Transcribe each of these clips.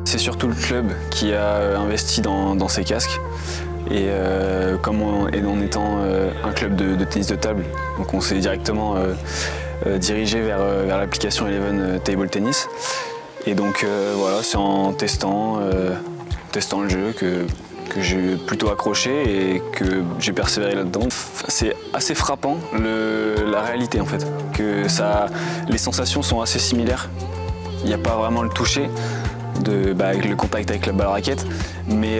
C'est surtout le club qui a investi dans ces casques. Et en étant un club de tennis de table, donc on s'est directement dirigé vers l'application Eleven Table Tennis. Et donc voilà, c'est en testant le jeu que j'ai plutôt accroché et que j'ai persévéré là-dedans. C'est assez frappant la réalité en fait, les sensations sont assez similaires. Il n'y a pas vraiment le toucher. Avec le contact avec la balle raquette, mais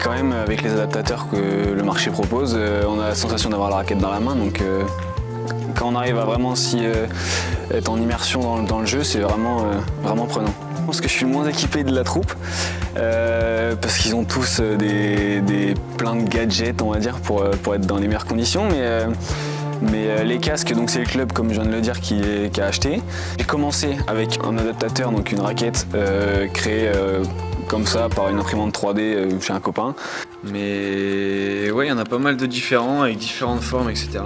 quand même avec les adaptateurs que le marché propose, on a la sensation d'avoir la raquette dans la main, donc quand on arrive à vraiment être en immersion dans le jeu, c'est vraiment prenant. Je pense que je suis le moins équipé de la troupe, parce qu'ils ont tous plein de gadgets, on va dire, pour être dans les meilleures conditions, mais les casques, donc c'est le club, comme je viens de le dire, qui a acheté. J'ai commencé avec un adaptateur, donc une raquette créée comme ça par une imprimante 3D chez un copain. Mais ouais, il y en a pas mal de différents, avec différentes formes, etc.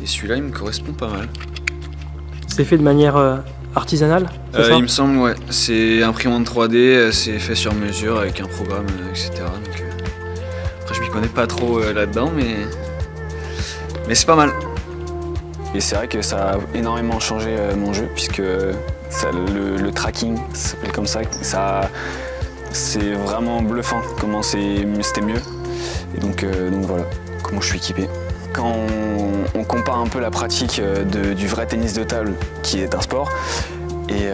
Et celui-là, il me correspond pas mal. C'est fait de manière artisanale, c'est ça ? Il me semble, ouais. C'est imprimante 3D, c'est fait sur mesure avec un programme, etc. Donc, après, je m'y connais pas trop là-dedans, mais c'est pas mal. Et c'est vrai que ça a énormément changé mon jeu, puisque le tracking, ça s'appelle comme ça, c'est vraiment bluffant comment c'était mieux. Et donc voilà, comment je suis équipé. Quand on compare un peu la pratique du vrai tennis de table, qui est un sport, et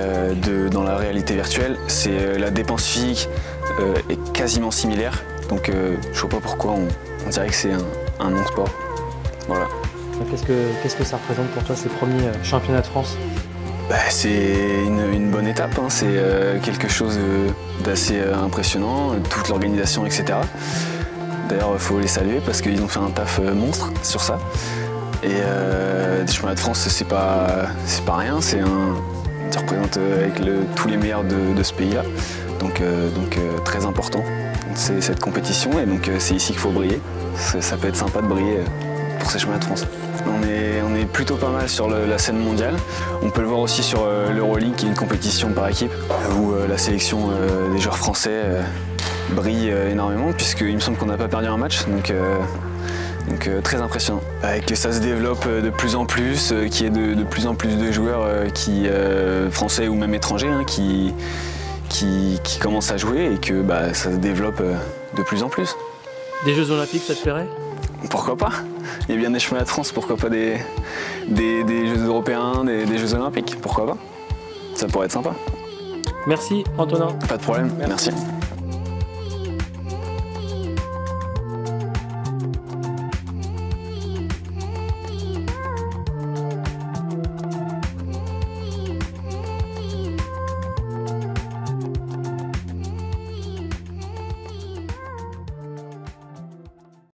dans la réalité virtuelle, la dépense physique est quasiment similaire. Donc je vois pas pourquoi on dirait que c'est un non-sport. Voilà. Qu'est-ce que ça représente pour toi ces premiers championnats de France ? C'est une bonne étape, hein. C'est quelque chose d'assez impressionnant, toute l'organisation, etc. D'ailleurs, il faut les saluer parce qu'ils ont fait un taf monstre sur ça. Et des championnats de France, c'est pas rien, ça représente avec tous les meilleurs de ce pays-là. Donc très important, c'est cette compétition, et donc c'est ici qu'il faut briller. Ça peut être sympa de briller pour ces championnats de France. On est plutôt pas mal sur la scène mondiale. On peut le voir aussi sur l'Euroleague, qui est une compétition par équipe, où la sélection des joueurs français brille énormément, puisqu'il me semble qu'on n'a pas perdu un match, donc très impressionnant. Que ça se développe de plus en plus, qu'il y ait de plus en plus de joueurs français ou même étrangers, hein, qui commencent à jouer, et que ça se développe de plus en plus. Des Jeux Olympiques, ça te plairait ? Pourquoi pas? Il y a bien des championnats de France, pourquoi pas des Jeux européens, des Jeux Olympiques, pourquoi pas? Ça pourrait être sympa. Merci Antonin. Pas de problème, merci.